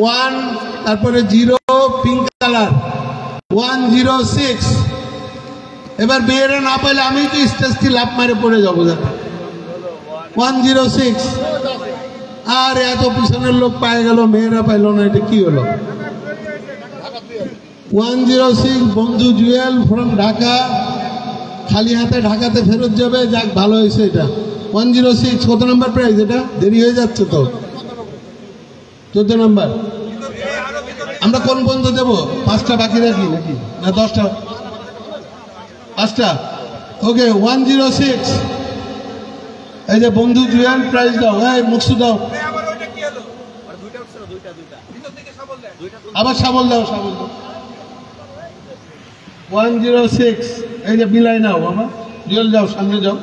1 তারপরে 0 pink colour 106। এবার মেয়েরা না পাইলে আমি তো স্টেজ থেকে লাভ মারে পড়ে যাবো। 106। আর এত পিছনের লোক পায়ে গেল, মেয়েরা পাইল না, এটা কি হলো? 106 বন্ধু জুয়েল ফ্রম ঢাকা, খালি হাতে ঢাকাতে ফেরত যাবে। যাক, ভালো হয়েছে এটা। 106 কত নাম্বার প্রাইজ? এটা দেরি হয়ে যাচ্ছে তো। 14 নাম্বার। আমরা কোন বন্ধু দেবো? 5টা বাকি রাখি নাকি না 10টা? 5টা। ওকে 106। এই যে বন্ধু জুয়েল প্রাইজ দাও। হ্যাঁ মুকসু দাও, আবার সাবল দাও, সাবল দাও। 106। এই যে বিলাই নাও বাবা, জুয়েল যাও, সামনে যাও।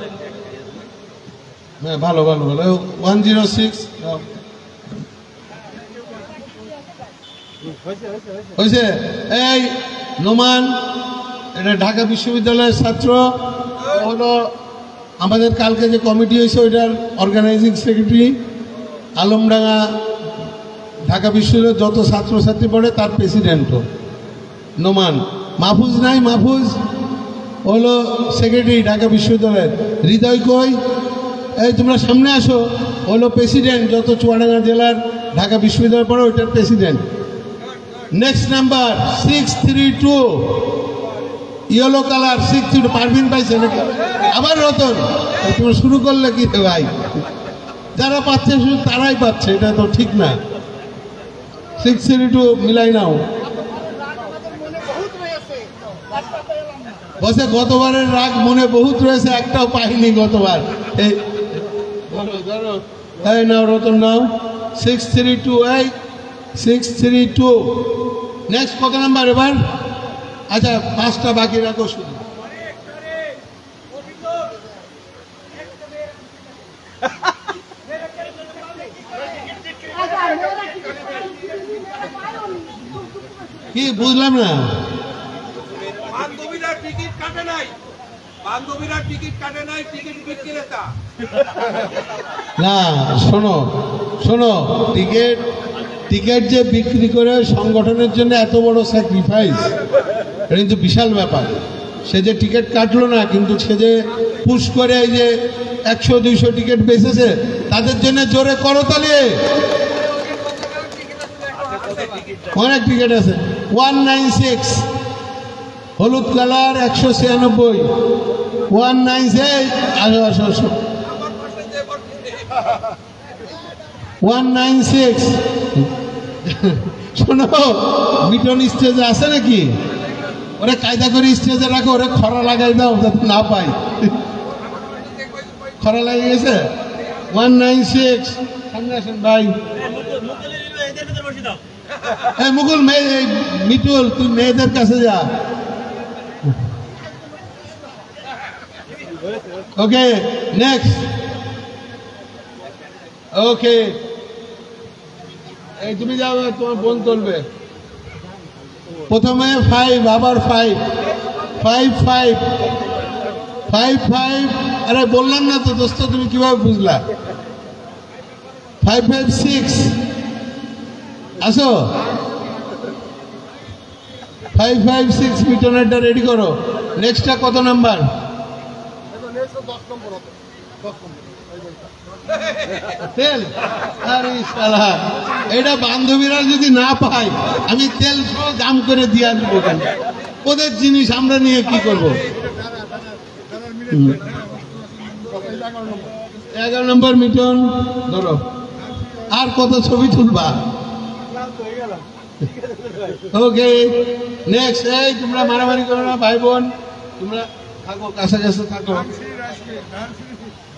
হ্যাঁ ভালো ভালো ভালো। 106 দাও। হয়েছে? এই নোমান, এটা ঢাকা বিশ্ববিদ্যালয়ের ছাত্র, হলো আমাদের কালকে যে কমিটি হয়েছে ওইটার অর্গানাইজিং সেক্রেটারি। আলমডাঙ্গা ঢাকা বিশ্ববিদ্যালয়ের যত ছাত্রছাত্রী পড়ে তার প্রেসিডেন্টও নোমান। মাহফুজ নাই, মাহফুজ হলো সেক্রেটারি ঢাকা বিশ্ববিদ্যালয়ের। হৃদয় কই? এই তোমরা সামনে আসো। হলো প্রেসিডেন্ট, যত চুয়াডাঙ্গা জেলার ঢাকা বিশ্ববিদ্যালয় পড়ে ওইটার president. Next number 632 yellow colour 632 Parveen পাইছে নাকি? আবার রতন। তোমরা শুরু করলে কি ভাই? যারা পাচ্ছে শুধু তারাই পাচ্ছে, এটা তো ঠিক না। 632 মিলাই নাও। বসে গতবারের রাগ মনে বহুত রয়েছে, একটাও পাইনি গতবার। এই ধরো ধরো, এই নাও রতন নাও। 632। এই 632। নেক্সট কত নাম্বার এবার? আচ্ছা 5টা বাকি রাখো শুধু। কি বুঝলাম না? বান্ধবীরা টিকিট কাটে নাই, বান্ধবীরা টিকিট কাটে নাই, টিকিট বিক্রেতা। না শোনো শোনো, টিকিট টিকিট যে বিক্রি করে সংগঠনের জন্য এত বড় স্যাক্রিফাইস, এটা কিন্তু বিশাল ব্যাপার। সে যে টিকিট কাটলো না, কিন্তু সে যে পুশ করে এই যে 100-200 টিকিট বেচেছে, তাদের জন্য জোরে করতালি। অনেক টিকিট আছে। 196 হলুদ কালার 196। 196 আসো আসো আসো। 196 শোনো, মিটন স্টেজে আছে নাকি? ওরে কায়দা করে স্টেজে রাখো, ওরে খরা লাগাই দাও যাতে না পাই। খরা লাগে গেছে। 196 সামনে আসেন ভাই। এই মুকুল, মিটুল তুই মেয়েদের কাছে যা। Okay next. ওকে এই তুমি যাও, তোমার বোন তুলবে। প্রথমে 5, আবার 5 5 5 5 5। আরে বললাম না তো দোস্ত, তুমি কিভাবে বুঝলা? 556 আসো। 556 মিটনেরটা রেডি করো। নেক্সটটা কত নাম্বার? তেল। আরে শালা, এটা বান্ধবীরা যদি না পায়, আমি তেল সহ দাম করে দিয়ে দেবো কেন? ওদের জিনিস আমরা নিয়ে কি করব? 11 নম্বর মিটন ধরো। আর কত ছবি তুলবা? Okay next. এই তোমরা মারামারি করো না ভাই বোন, তোমরা থাকো কাছাকাছি থাকো।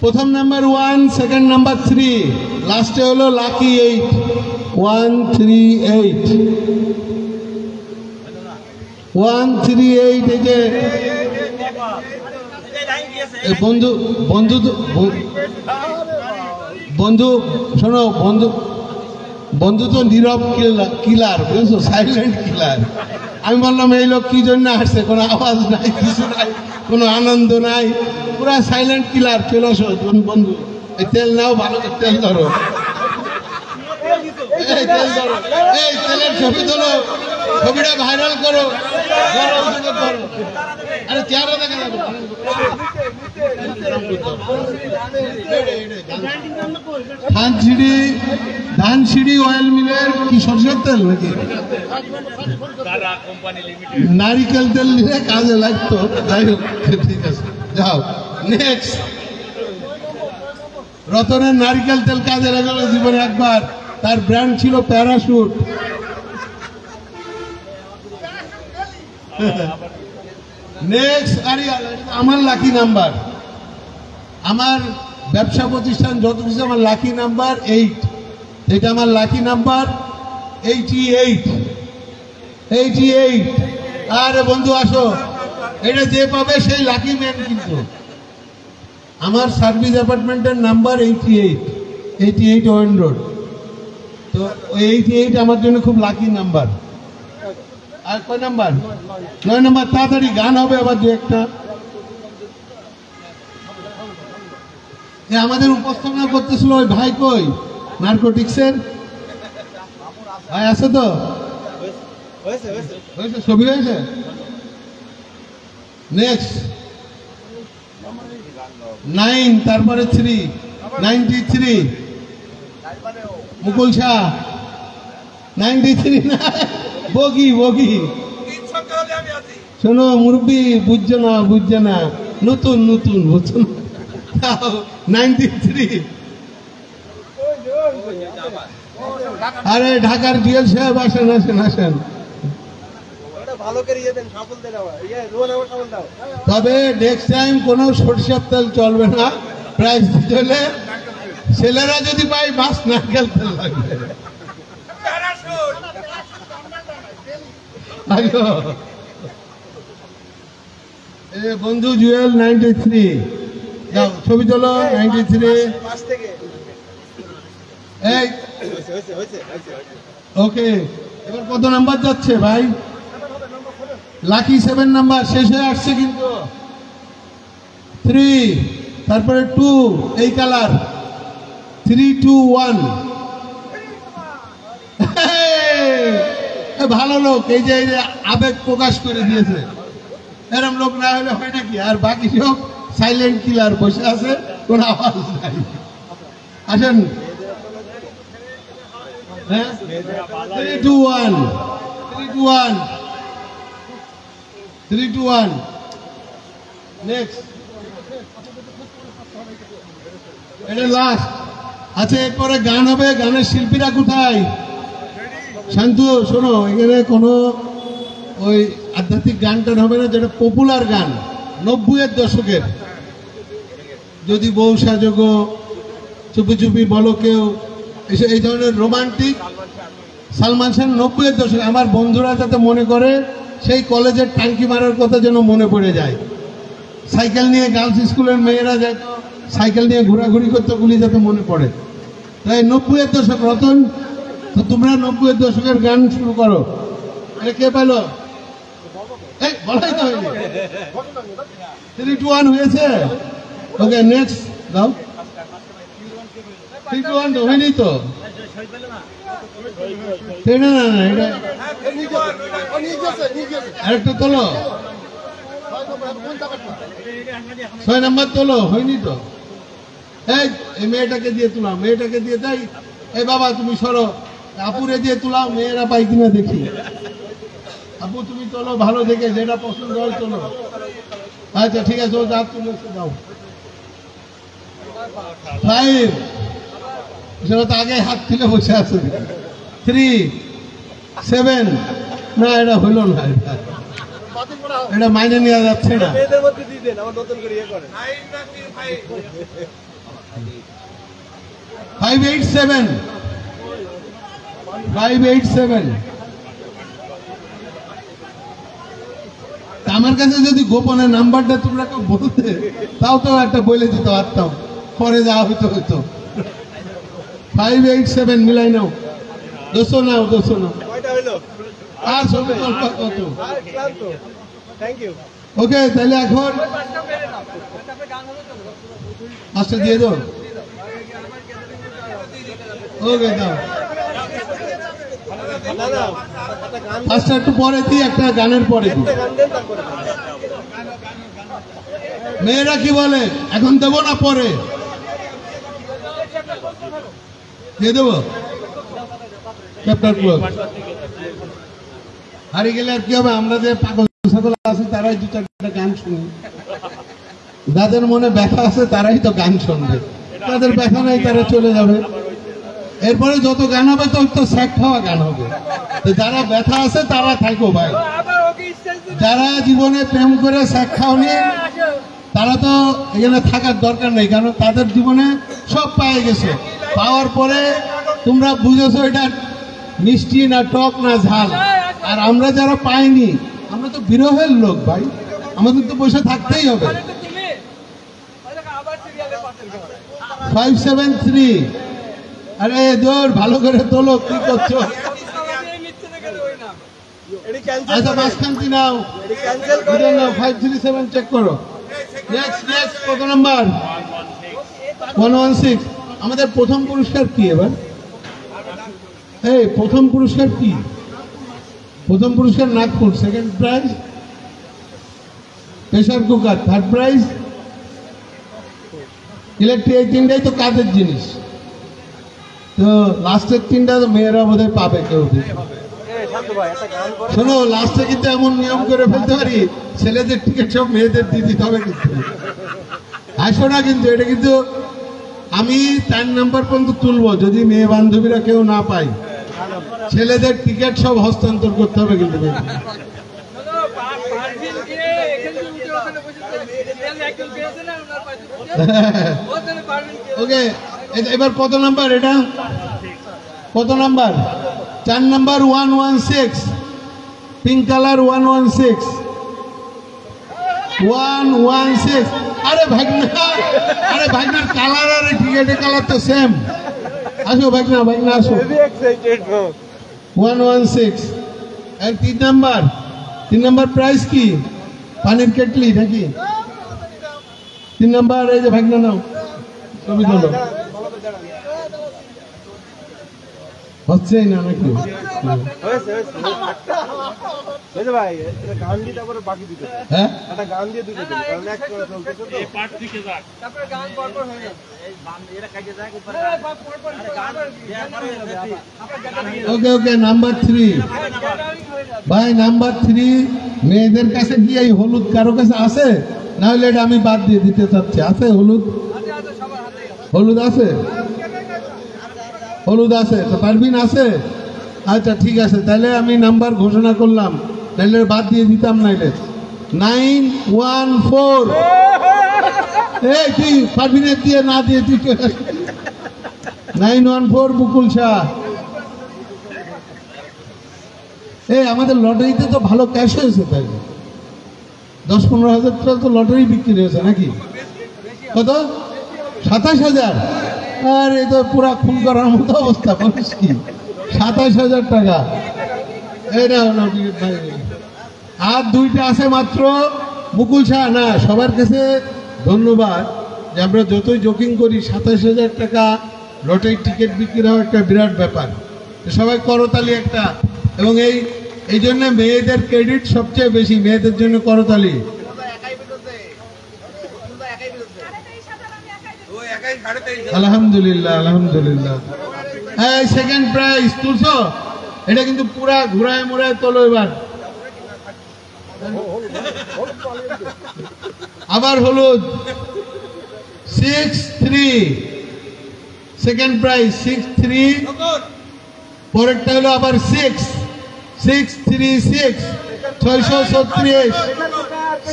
প্রথম নাম্বার 1, সেকেন্ড নাম্বার 3, লাস্টে হলো লাকি 8। 138 138। এই যে বন্ধু বন্ধু বন্ধু শোনো, বন্ধু বন্ধু তো নীরব কিলার, বুঝছো? Silent killer. আমি বললাম এই লোক কি জন্য আসছে, কোনো আওয়াজ নাই, কিছু নাই, কোনো আনন্দ নাই, পুরা সাইলেন্ট কিলার। চলে আসো বন্ধু, এই তেল নাও, ভালো করে তেল ধরো। এই তেল ধরো, এই তেলের ছবি তোলো, ছবিটা ভাইরাল করো, করো। আরে চেহারা দেখা যাবে। ধানসিঁড়ি অয়েল মিলের কি সরষের তেল নাকি নারিকেল তেল নিলে কাজে লাগতো। যাই হোক, ঠিক আছে, যাও নেক্সট। রতনের নারিকেল তেল কাজে লাগালো জীবনে একবার, তার ব্র্যান্ড ছিল প্যারাশুট। নেক্সট আরিয়াল, আমার লাকি নাম্বার, আমার ব্যবসা প্রতিষ্ঠান যত কিছু আমার লাকি নাম্বার 8, এটা আমার লাকি নাম্বার 88। আরে বন্ধু আসো, এটা যে পাবে সেই লাকি ম্যান। কিন্তু আমার সার্ভিস অ্যাপার্টমেন্টের নাম্বার 88 ওয়েন রোড। তো ওই 88 আমার জন্য খুব লাকি নাম্বার। আর কয় নাম্বার? 9 নাম্বার। তাড়াতাড়ি গান হবে আবার দু একটা। আমাদের উপস্থাপনা করতেছিল ওই ভাই, কই নার্কোটিক্সের ভাই আছে তো? হয়েছে, ছবি হয়েছে। নেক্সট 9, তারপরে 3, 93 মুকুল শাহ, 93 না, বগি। শোনো মুরব্বী, বুঝছো না, নতুন বুঝছো না। 93। আরে ঢাকার ডিএল সাহেব আসেন। তবে নেক্সট টাইম কোনো সরষের তেল চলবে না, প্রাইস চলে। ছেলেরা যদি পাই বাস নারকেল তেল লাগবে। বন্ধু জুয়েল 93, যাও ছবি তোলো। 93। এই ওকে, এবার কত নাম্বার যাচ্ছে ভাই? লাকি 7 নাম্বার শেষ হয়ে আসছে কিন্তু। 3, তারপরে 2, এই কালার 3, 2, 1। ভালো লোক, এই যে আবেগ প্রকাশ করে দিয়েছে। এরম লোক না হলে হয় নাকি? আর বাকি সব সাইলেন্ট কিলার বসে আছে, কোনো আওয়াজ নাই। আসেন। 3, 2, 1। নেক্সট, এটা লাস্ট। আচ্ছা, এরপরে গান হবে। গানের শিল্পীরা কোথায়? শান্তু শোনো, এখানে কোনো ওই আধ্যাত্মিক গান টান হবে না, যেটা পপুলার গান 90-এর দশকের। যদি বউ সাজগো, চুপি চুপি বলো কেউ, এই ধরনের রোমান্টিক সালমান খান 90-এর দশকে। আমার বন্ধুরা যাতে মনে করে সেই কলেজের টাঙ্কি মারার কথা যেন মনে পড়ে যায়। সাইকেল নিয়ে গার্লস স্কুলের মেয়েরা যায়, সাইকেল নিয়ে ঘোরাঘুরি করতে, গুলি যাতে মনে পড়ে। তাই 90-এর দশক। রতন, তো তোমরা 90-এর দশকের গান শুরু করো। এটা কে পেলো? বলাই তো হয়নি। 3, 2, 1 হয়েছে। ওকে, নেক্সট দাও। 3, 2, 1 তো হয়নি তো। না, এটা আরেকটা তোলো। 6 নাম্বার তোলো, হয়নি তো। এই মেয়েটাকে দিয়ে তুলাও, মেয়েটাকে দিয়ে দেয়। এই বাবা তুমি সরো, আপুরে দিয়ে তুলাও, মেয়েরা পাই কিনা দেখি। আপু তুমি তোলো ভালো দেখে, যেটা পছন্দ হয় তোলো। আচ্ছা ঠিক আছে, ও যা তুলে দাও। 5, সেটা তো আগে হাত তুলে বসে আছে। 3, 7, না এটা হইল না, এটা মাইনে নেওয়া যাচ্ছে না। 587। আমার কাছে যদি গোপনে নাম্বারটা তোমরা কেউ বলতে, তাও তো একটা বলে দিতে পারতাম, পরে যাওয়া হইতো। 587 মিলাই নাও। 200 নাও। আর ছবি তোলবা কত? ওকে, তাহলে এখন আচ্ছা দিয়ে দাও। ওকে দাও। পাঁচটা একটু পরে দিই, একটা গানের পরে দিই। মেয়েরা কি বলে, এখন দেবো না পরে দিয়ে দেবো? Chapter close. হারিয়ে গেলে আর কি হবে, আমরা যে পাগল ছাগল আছি তারাই দু চারটা গান শুনি, যাদের মনে ব্যথা আছে তারাই তো গান শুনবে, তাদের ব্যথা নাই তারা চলে যাবে। এরপরে যত গান হবে তো স্যাক খাওয়া গান হবে। তো যারা ব্যথা আছে তারা থাকো ভাই, যারা জীবনে প্রেম করে স্যাক খাওনি তারা তো এখানে থাকার দরকার নেই, কারণ তাদের জীবনে সব পেয়ে গেছে। পাওয়ার পরে তোমরা বুঝেছো এটা মিষ্টি না টক না ঝাল। আর আমরা যারা পাইনি, আমরা তো বিরহের লোক ভাই, আমাদের তো বসে থাকতেই হবে। 573, আরে জোর ভালো করে তোলো, কি করছো? আচ্ছা মাঝখানটি নাও, 537 চেক করো। নেক্সট কত নাম্বার? 116। আমাদের প্রথম পুরস্কার কি এবার? এই প্রথম পুরস্কার কি? প্রথম পুরস্কার Nagpur, second prize pressure cooker, third prize electric. এই তিনটাই তো কাজের জিনিস, তো লাস্টের তিনটা মেয়েরা বোধহয় পাবে কেউ। শোনো, লাস্টে কিন্তু এমন নিয়ম করে ফেলতে পারি, ছেলেদের টিকিট সব মেয়েদের দিয়ে দিতে হবে কিন্তু। আসো না কিন্তু, এটা কিন্তু আমি 4 নাম্বার পর্যন্ত তুলবো, যদি মেয়ে বান্ধবীরা কেউ না পায়, ছেলেদের টিকিট সব হস্তান্তর করতে হবে কিন্তু। ওকে, এবার কত নাম্বার? এটা কত নাম্বার? 4 number 116, pink colour 116। আরে ভাগনার কালার আর টিকেটের কালার তো সেম। আসো ভাগনা আসো। 116। আর 3 নাম্বার প্রাইস কি? পানির কেটলি নাকি? 3 নাম্বার, এই যে ভাগনা নাও, ছবি তোলো। হচ্ছেই না নাকি? হ্যাঁ, ওকে। নাম্বার 3 ভাই, নাম্বার 3 মেয়েদের কাছে কি এই হলুদ কারো কাছে আছে? না হলে এটা আমি বাদ দিয়ে দিতে চাচ্ছি। আছে হলুদ? হলুদ আছে তো পারবিন আছে? আচ্ছা ঠিক আছে, তাহলে আমি নাম্বার ঘোষণা করলাম, তাহলে বাদ দিয়ে দিতাম। নাইলে 914। এই তুই পারবিনের দিয়ে না দিয়ে তুই 914 বুকুল শাহ। এই আমাদের লটারিতে তো ভালো ক্যাশ হয়েছে, তাই 10-15 হাজার টাকা তো লটারি বিক্রি হয়েছে নাকি? কত? 27,000। আর এই তো পুরা খুন করার মতো অবস্থা। মানুষ কি 27,000 টাকা? এটা হলো ভাই। আর 2টা আছে মাত্র। মুকুল শাহ না, সবার কাছে ধন্যবাদ যে আমরা যতই জোকিং করি, 27,000 টাকা লটারি টিকিট বিক্রি হওয়া একটা বিরাট ব্যাপার। সবাই করতালি একটা। এবং এই জন্য মেয়েদের ক্রেডিট সবচেয়ে বেশি, মেয়েদের জন্য করতালি। আলহামদুলিল্লাহ। এই সেকেন্ড প্রাইজ তুলছো, এটা কিন্তু পুরা ঘুরায় মুড়ায় তোলো। এবার আবার হলুদ 63, সেকেন্ড প্রাইজ 63। পরেরটা হলো আবার 636, 636,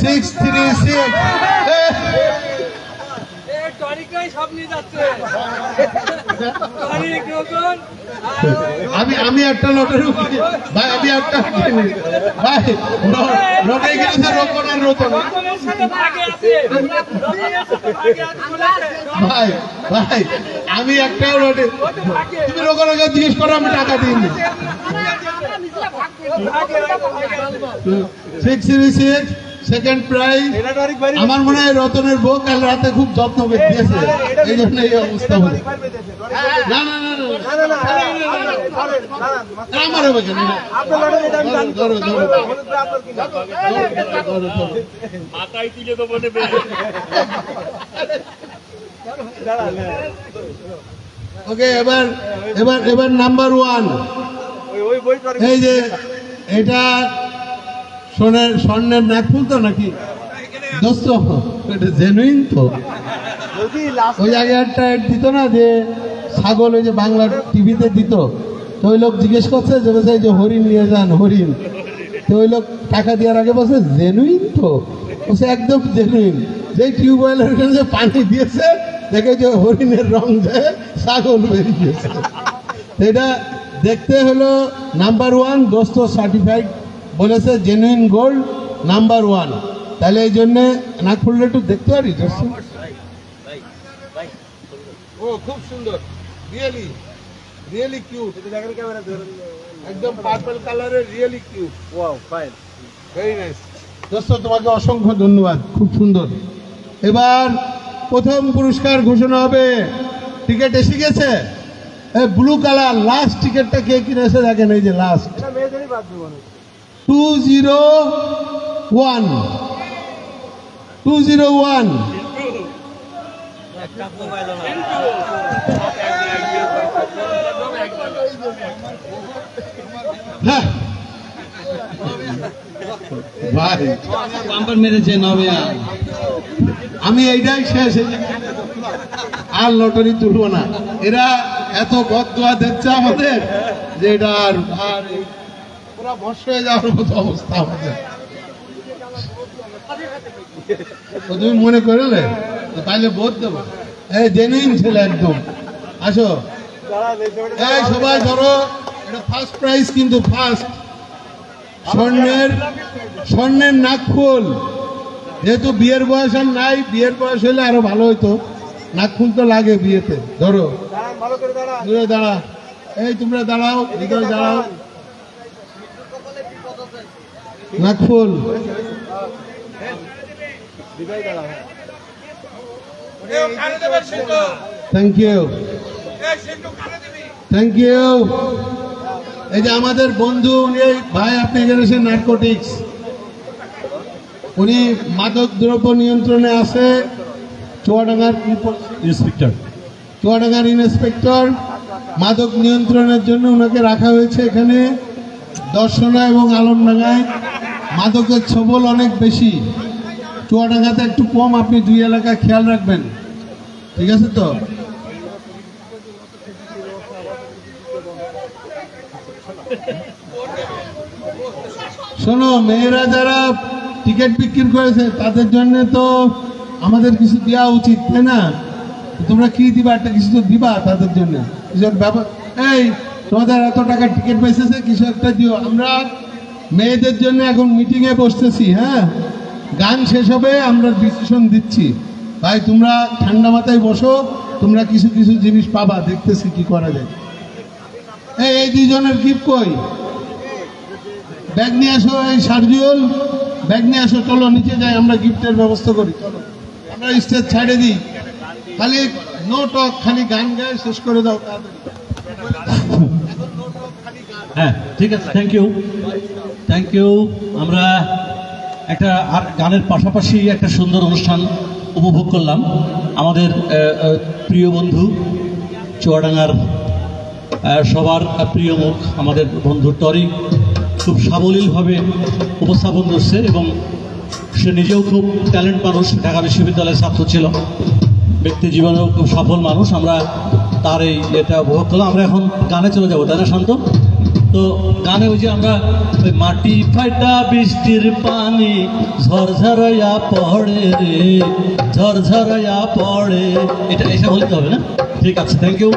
636। আমি একটা লটারি ভাই, আমি একটা ভাই লটারি কিনেছে রোপণ আর রোপণ। ভাই আমি একটাও লটারি, তুমি রোপণকে জিজ্ঞেস করো, আমি টাকা দিইনি। 636, সেকেন্ড প্রাইজ আমার মনে হয় রতনের বউ কাল রাতে খুব যত্ন করে দিয়েছে, এই জন্য এই অবস্থা হলো। না না না আমার হবে কেন, ধরো ধরো মাথায় তুলে তো বলে ওকে। এবার এবার এবার নাম্বার 1, এই যে এটা স্বর্ণের নাকফুল তো নাকি দোস্ত, এটা জেনুইন তো? ওই আগে একটা অ্যাড দিত না যে ছাগল, ওই যে বাংলা টিভিতে দিত, তো ওই লোক জিজ্ঞেস করছে যে বলছে এই যে হরিণ নিয়ে যান, হরিণ। তো ওই লোক টাকা দেওয়ার আগে বলছে জেনুইন তো? বলছে একদম জেনুইন। যেই টিউবওয়েলের ওখানে যে পানি দিয়েছে দেখে যে হরিণের রং যায়, ছাগল বেরিয়েছে। এটা দেখতে হলো নাম্বার 1 দোস্ত সার্টিফাইড, বলেছে জেনুইন গোল্ড নাম্বার 1। তাহলে এই জন্যে নাকফুলটা একটু দেখতে পারি দোস্ত? ও খুব সুন্দর, রিয়েলি রিয়েলি কিউট, একদম পার্পল কালারের, really cute. Wow, fine, very nice দোস্ত, তোমাকে অসংখ্য ধন্যবাদ, খুব সুন্দর। এবার প্রথম পুরস্কার ঘোষণা হবে। টিকিট এসে গেছে, ব্লু কালার লাস্ট টিকিটটা কে কিনেছে দেখেন, এই যে লাস্ট 201 201। হ্যাঁ ভাই বাম্পার মেরেছে নবে, আমি এইটাই শেষ, আর লটারি তুলবো না। এরা এত বদদোয়া দিচ্ছে আমাদের যে এটা আর পুরা ভস্য হয়ে যাওয়ার মতো অবস্থা আমাদের। তুমি মনে করলে তাইলে বোধ দেবো, এই জেনুইন ছেলে একদম। আসো এই সবাই ধরো, এটা ফার্স্ট প্রাইজ কিন্তু, ফার্স্ট স্বর্ণের নাকফুল। যেহেতু বিয়ের বয়স আর নাই, বিয়ের বয়স হলে আরো ভালো হইতো, নাকফুল তো লাগে বিয়েতে। ধরো দূরে দাঁড়া, এই তোমরা দাঁড়াও, ভিতরে দাঁড়াও, নাকফুল। Thank you, thank you. এই যে আমাদের বন্ধু, উনি ভাই, আপনি এখানে এসে নার্কোটিক্স, উনি মাদক দ্রব্য নিয়ন্ত্রণে আছে, চুয়াডাঙ্গার ইন্সপেক্টর, চুয়াডাঙ্গার ইন্সপেক্টর। মাদক নিয়ন্ত্রণের জন্য ওনাকে রাখা হয়েছে এখানে দর্শনা এবং আলমডাঙ্গায়। মাদকের ছোবল অনেক বেশি, চুয়াডাঙ্গাতে একটু কম। আপনি 2 এলাকা খেয়াল রাখবেন, ঠিক আছে তো? শোনো, মেয়েরা যারা টিকিট বিক্রি করেছে তাদের জন্য তো আমাদের কিছু দেওয়া উচিত, তাই না? তোমরা কি দিবা? একটা কিছু তো দিবা তাদের জন্য, কিছু ব্যাপার। এই তোমাদের এত টাকা টিকিট বেঁচেছে, কিছু একটা দিও। আমরা মেয়েদের জন্য এখন মিটিংয়ে বসতেছি, হ্যাঁ, গান শেষ হবে, আমরা ডিসিশন দিচ্ছি। ভাই তোমরা ঠান্ডা মাথায় বসো, তোমরা কিছু কিছু জিনিস পাবা, দেখতেছি কি করা যায়। এই 2 জনের গিফট কই? ব্যাগ নিয়ে আসো, এই শারজুল ব্যাগ নিয়ে আসো, চলো নিচে যাই, আমরা গিফটের ব্যবস্থা করি। চলো আমরা স্টেজ ছাড়ে দিই, খালি নো টক, খালি গান গায়ে শেষ করে দাও তাড়াতাড়ি। হ্যাঁ ঠিক আছে, থ্যাংক ইউ, থ্যাংক ইউ। আমরা একটা আর গানের পাশাপাশি একটা সুন্দর অনুষ্ঠান উপভোগ করলাম। আমাদের প্রিয় বন্ধু চুয়াডাঙ্গার সবার প্রিয় মুখ, আমাদের বন্ধু টরিক খুব সাবলীলভাবে উপস্থাপন করছে এবং সে নিজেও খুব ট্যালেন্ট মানুষ, ঢাকা বিশ্ববিদ্যালয়ের ছাত্র ছিল, ব্যক্তি জীবনেও খুব সফল মানুষ। আমরা তার এটা উপভোগ করলাম। আমরা এখন গানে চলে যাবো, তাই না শান্ত? তো গানে ওই যে আমরা ওই মাটি ফাইটা বৃষ্টির পানি ঝরঝরাইয়া পড়ে রে, ঝরঝরাইয়া পড়ে, এটা এসে বলতে হবে না? ঠিক আছে, থ্যাংক ইউ।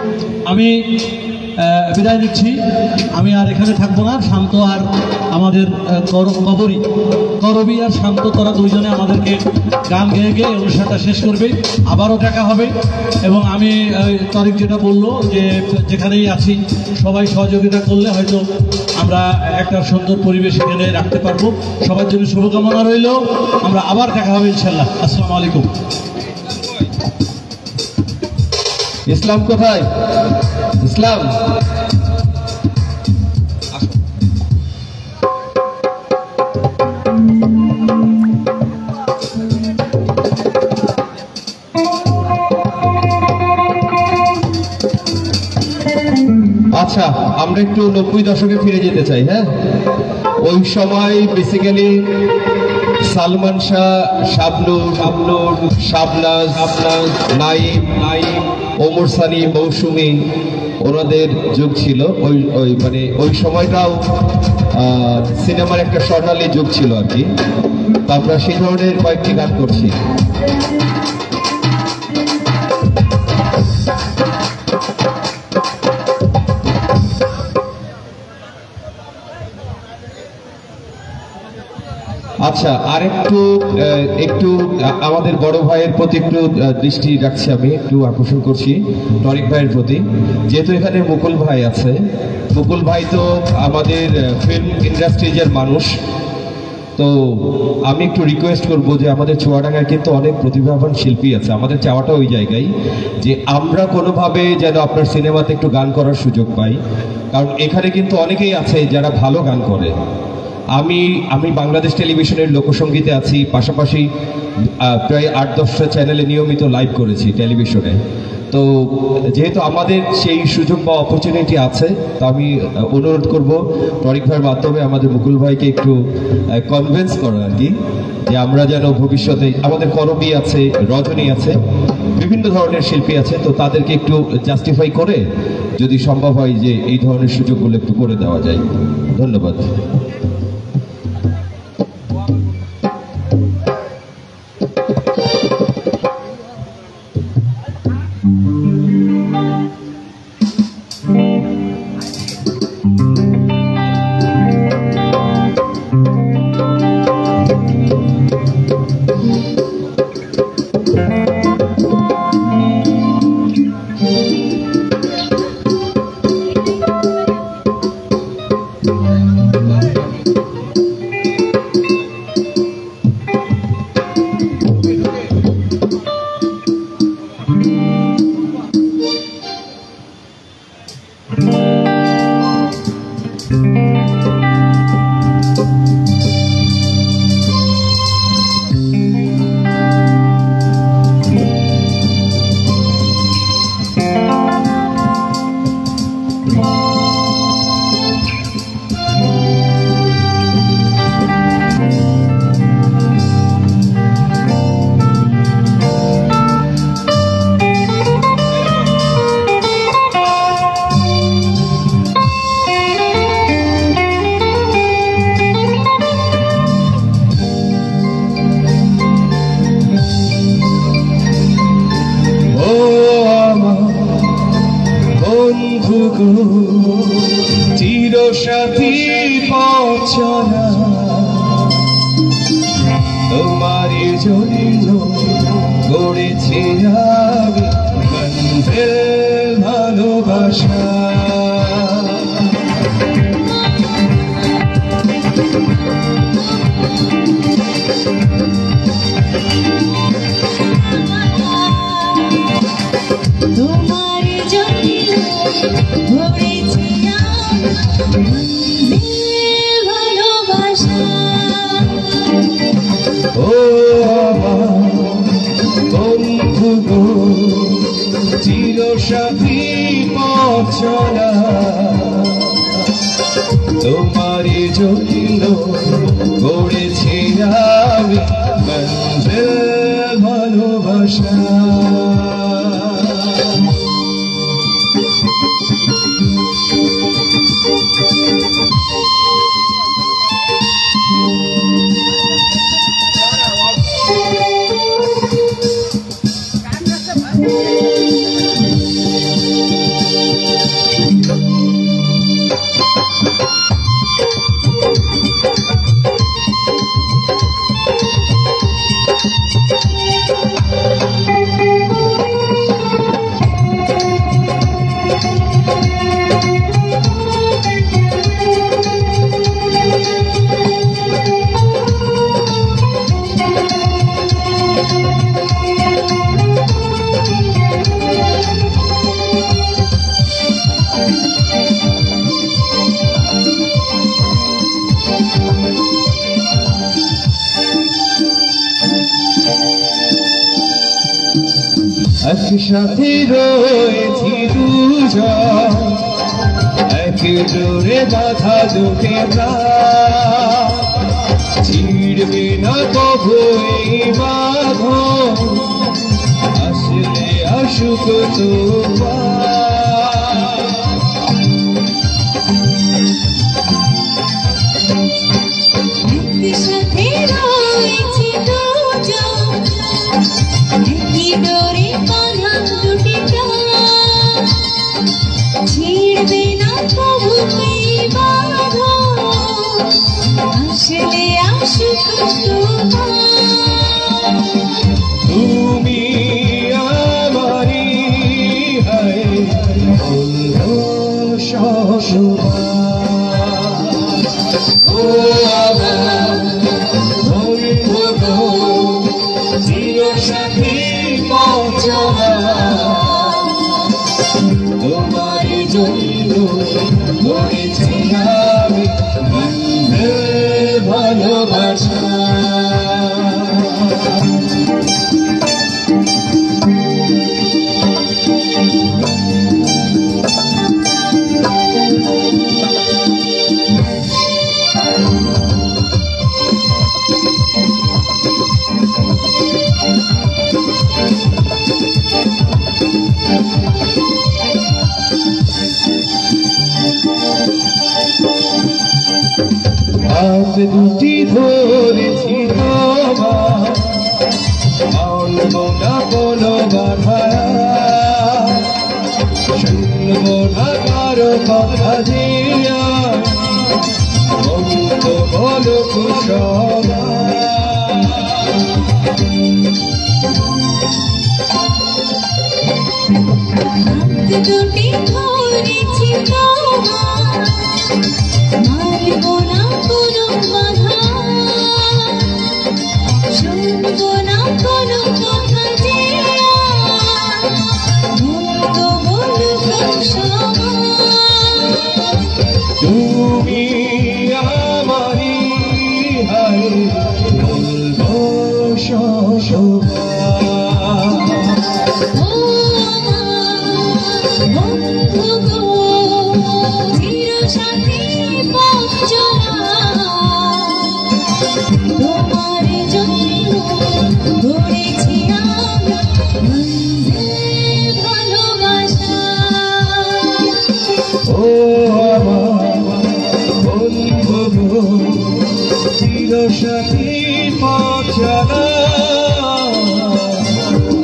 আমি বিদায় নিচ্ছি। আমি আর এখানে থাকবো না। শান্ত আর আমাদের করবি আর শান্ত, তারা দুইজনে আমাদেরকে গান গেয়ে গিয়ে অনুষ্ঠানটা শেষ করবে। আবারও দেখা হবে। এবং আমি তারিখ যেটা বললো যে যেখানেই আছি সবাই সহযোগিতা করলে হয়তো আমরা একটা সুন্দর পরিবেশ এখানে রাখতে পারবো। সবার জন্য শুভকামনা রইল। আমরা আবার দেখা হবে ইনশাল্লাহ। আসসালামু আলাইকুম। ইসলাম কোথায়? ইসলাম আচ্ছা, আমরা একটু 90 দশকে ফিরে যেতে চাই। হ্যাঁ, ওই সময় বেসিক্যালি সালমান শাহ, শাবনূর, শাবনাজ, নাইম, ওমর সানি, মৌসুমী, ওনাদের যুগ ছিল। ওই সময়টাও সিনেমার একটা স্বর্ণালী যুগ ছিল আর কি। তো আমরা সেই ধরনের কয়েকটি গান করছি। আচ্ছা, আর একটু আমাদের বড় ভাইয়ের প্রতি একটু দৃষ্টি রাখছি, আমি একটু আকর্ষণ করছি টরিক ভাইয়ের প্রতি। যেহেতু এখানে মুকুল ভাই আছে, মুকুল ভাই তো আমাদের ফিল্ম ইন্ডাস্ট্রিজের মানুষ। তো আমি একটু রিকোয়েস্ট করব যে আমাদের চুয়াডাঙ্গায় কিন্তু অনেক প্রতিভাবান শিল্পী আছে। আমাদের চাওয়াটা ওই জায়গায় যে আমরা কোনোভাবে যেন আপনার সিনেমাতে একটু গান করার সুযোগ পাই, কারণ এখানে কিন্তু অনেকেই আছে যারা ভালো গান করে। আমি বাংলাদেশ টেলিভিশনের লোকসঙ্গীতে আছি, পাশাপাশি প্রায় 8-10টা চ্যানেলে নিয়মিত লাইভ করেছি টেলিভিশনে। তো যেহেতু আমাদের সেই সুযোগ বা অপরচুনিটি আছে, তো আমি অনুরোধ করব টরিক ভাইয়ের মাধ্যমে আমাদের মুকুল ভাইকে একটু কনভিন্স করার আর কি, যে আমরা যেন ভবিষ্যতে, আমাদের করবি আছে, রজনী আছে, বিভিন্ন ধরনের শিল্পী আছে, তো তাদেরকে একটু জাস্টিফাই করে যদি সম্ভব হয় যে এই ধরনের সুযোগগুলো একটু করে দেওয়া যায়। ধন্যবাদ। চিরসাথী পথচলা তোমারই জন্য গড়েছি আমি মঞ্জিল ভালোবাসা। ও বন্ধু গো, চিরসাথী পথচলা তোমারই জন্য গড়েছি আমি মঞ্জিল ভালোবাসা। একসাথে রয়েছি দুজন, এক জোরে বাধা দুটি প্রাণ, ছিড়বে না কবু এই বাঁধন, আসলে আসুক তুফান। একসাথে রয়েছি দুজন, একই ডোরে বাঁধা দুটি প্রাণ, ছিড়বে না কবু এই বাঁধন, আসলে আসুক তুফান। তুমি আমারি হায় বলবো শশবাস, ও আমার বলবো গো চিরসাথী পঞ্চমা, তোমার জন্য করেছি আমি ভালোবাসা। হাত দুটি ধরেছি তোমার, মানব না কোনো বাধা, শুনব না কারো কথা দিয়া, মন্দ বলো কুশলা। হাত দুটি ধরেছি তোমার, মানব না কোনো বাধা, শুনব না কোনো কথা যে মন্দ বলুক সমাজ। তুমি আমারি হায় বলবো শশবাস, ও আমার বন্ধু গো চিরসাথী পঞ্চমা, তোমার জন্য গড়েছি আমি ভালোবাসা। ও আমার বন্ধু গো চিরসাথী পঞ্চমা,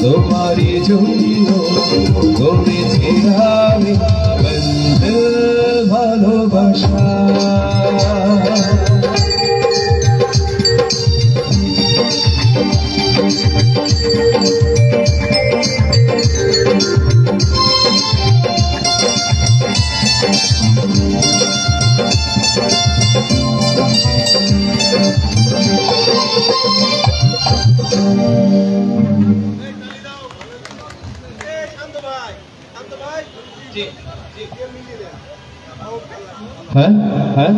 তোমারই জন্য গড়েছি আমি ভালোবাসা। হ্যাঁ হ্যাঁ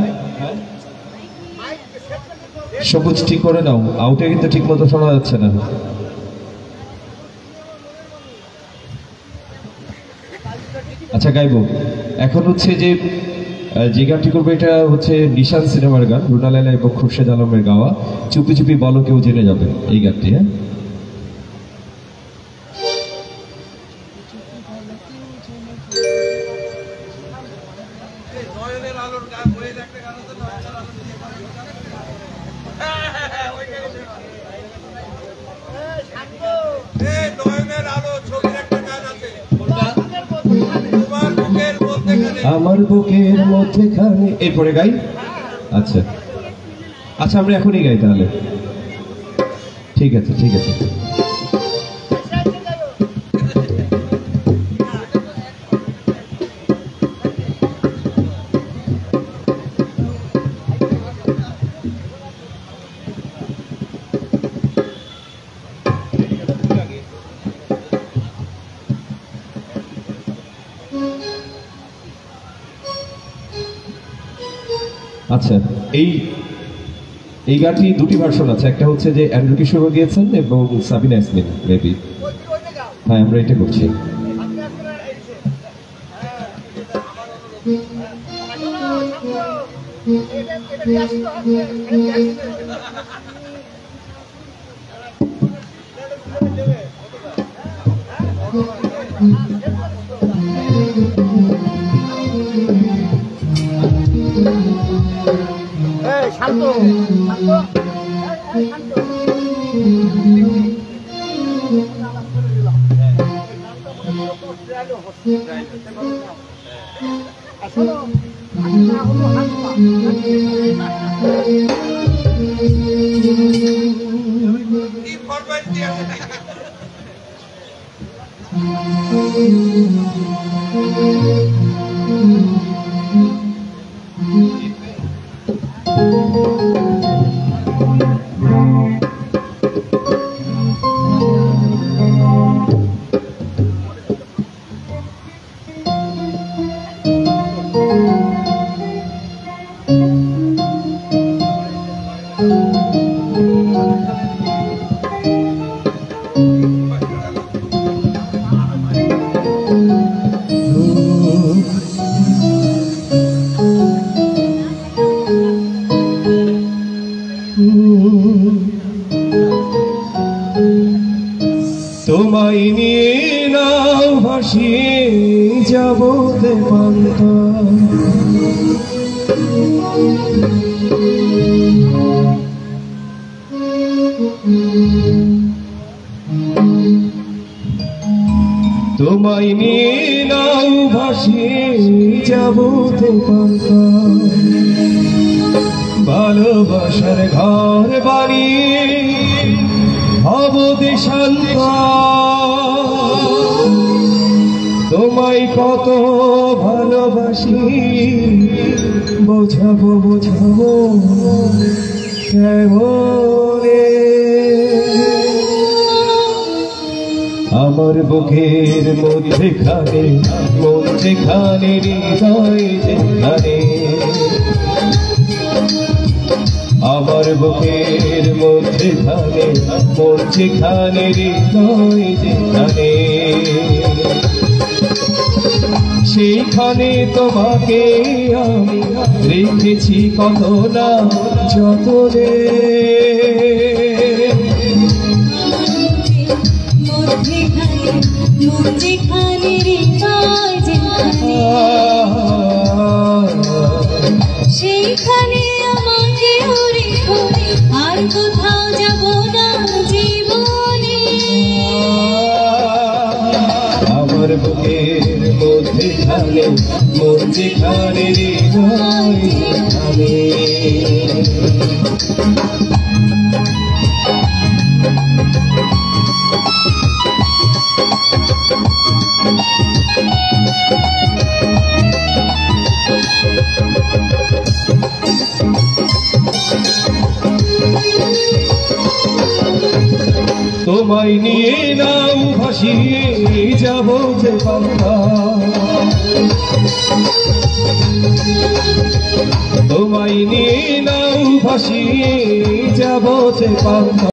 সবুজ ঠিক করে নাও, আউটে কিন্তু ঠিক মতো শোনা যাচ্ছে না। আচ্ছা গাইবো এখন হচ্ছে যে গানটি করবো, এটা হচ্ছে নিশান সিনেমার গান, রুনা লায়লা এবং খুরশেদ আলমের গাওয়া, চুপি চুপি বলো কেউ জেনে যাবে, এই গানটি। হ্যাঁ নয়নের আলোর গান বইয়ের একটা গান আছে, নয়নের আলো দিয়ে নয়নের আলো ছবির একটা গান আছে, তোমার বুকের মধ্যেখানে, আমার বুকের মধ্যেখানে, এরপরে গাই। আচ্ছা আচ্ছা আমরা এখনই গাই তাহলে, ঠিক আছে ঠিক আছে। আচ্ছা এই গানটি দুটি ভার্সন আছে, একটা হচ্ছে যে অ্যান্ড্রু কিশোর গিয়েছেন এবং সাবিনা ইয়াসমিন মেবি। হ্যাঁ, আমরা এটা করছি। কি ফরমালিটি আছে? তোমায় নিয়ে নাও ভাসিয়ে যাব দেবান্তা, তোমায় নিয়ে নাও ভাসিয়ে যাব দেবান্তা, ভালোবাসার ঘর বানিয়ে হব দেশান্তা, তোমায় কত ভালোবাসি বোঝাবো বোঝাবো কেমনে, আমার বুকের মধ্যেখানে মন যেখানে হৃদয় যেখানে, আমার বুকের মধ্যেখানে মন যেখানে হৃদয় যেখানে, সেইখানে তোমাকে আমি রেখেছি কত না যতনে, সেইখানে আমাকে রেখো, আর কোথাও যাব না জীবনে। আমার বুকের মধ্যেখানে মন যেখানে হৃদয় যেখানে, তোমায় নিয়ে নাও ভাসিয়ে যাব যে পান্তা, তোমায় নিয়ে নাও ভাসিয়ে যাব যে পান্তা।